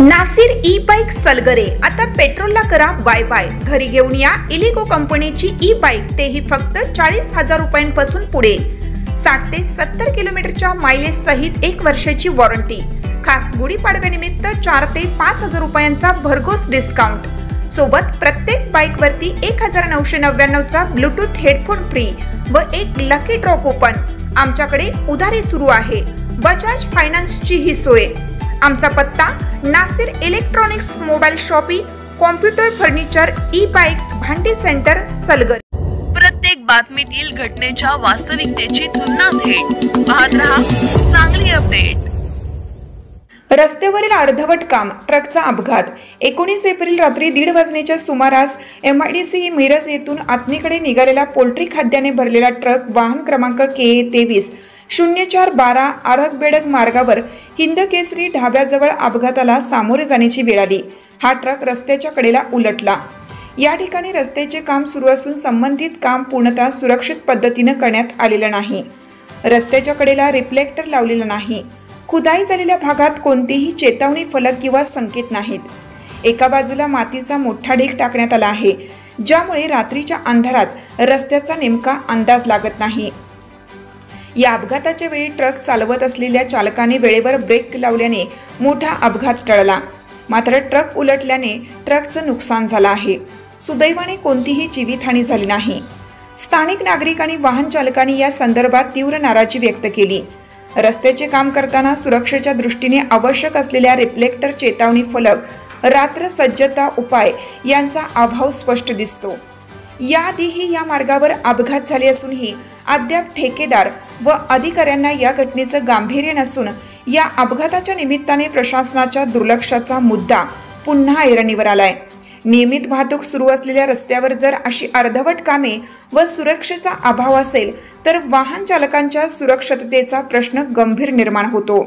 Nasir e bike Salgare, आता पेट्रोलला करा bye bye. घरी घेऊन या इलिगो कंपनीची ई बाईक, तेही फक्त 40,000 रुपयांपासून पुढे। 60 ते 70 किलोमीटरच्या मायलेज सहित 1 वर्षाची वॉरंटी। खास गुढीपाडव्यानिमित्त 4 ते 5,000 रुपयांचा भरघोस डिस्काउंट। सोबत प्रत्येक बाईक वरती 1999 चा ब्लूटूथ हेडफोन फ्री व एक लकी ड्रॉ कूपन। आमच्याकडे उधारी सुरू आहे। बजाज फायनान्सची ही सोय। आमचा पत्ता Nasir electronics, mobile shoppe, computer, furniture, e bike, भांडी सेंटर, सलगर। प्रत्येक बातमीतील घटनेच्या वास्तविकतेची तुलना थेट पाहत रहा चांगली अपडेट। रस्त्यावरील अर्धवट काम, ट्रकचा अपघात। 19 एप्रिल रात्री 1:30 वाजण्याच्या सुमारास MIDC मिरज येथून आतनीकडे निघालेला पोल्ट्री खाद्याने भरलेला ट्रक वाहन क्रमांक KA 23-0412 आरग-बेडग मार्गावर हिंदकेसरी ढाब्याजवळ अपघाताला सामोरे जाण्याची वेळ आली। हा ट्रक रस्त्याच्या कडेला उलटला। या ठिकाणी रस्त्याचे काम सुरू असून संबंधित काम पूर्णतः सुरक्षित पद्धतीने करण्यात आलेलं नाही। रस्त्याच्या कडेला रिफ्लेक्टर लावलेला नाही। खुदाई झालेल्या भागात कोणतेही चेतावणी फलक किंवा संकेत नाहीत। एका बाजूला मातीचा मोठा ढीग टाकण्यात आला आहे, ज्यामुळे रात्रीच्या अंधारात रस्त्याचा नेमका अंदाज लागत नाही। या अपघाताच्या वेळी ट्रक चालवत असलेल्या चालकाने वेळेवर ब्रेक लावल्याने मोठा अपघात टळला। मात्र ट्रक उलटल्याने ट्रकचं नुकसान झालं आहे। सुदैवाने कोणतीही जीवितहानी झाली नाही। स्थानिक नागरिकांनी वाहन चालकांनी या संदर्भात तीव्र नाराजी व्यक्त केली। रस्त्याचे काम करताना सुरक्षेच्या दृष्टीने आवश्यक असलेल्या रिफ्लेक्टर, चेतावणी फलक, रात्र सज्जता उपाय यांचा अभाव स्पष्ट दिसतो। याआधीही या मार्गावर अपघात झाले असूनही अद्याप ठेकेदार व अधिकाऱ्यांना या घटनेचं गांभीर्य नसून या अपघाताच्या निमित्ताने प्रशासनाच्या दुर्लक्षाचा मुद्दा पुन्हा ऐरणीवर आलाय। नियमित वाहतूक सुरू असलेल्या रस्त्यावर जर अशी अर्धवट कामे व सुरक्षेचा अभाव असेल तर वाहन चालकांच्या सुरक्षिततेचा प्रश्न गंभीर निर्माण होतो।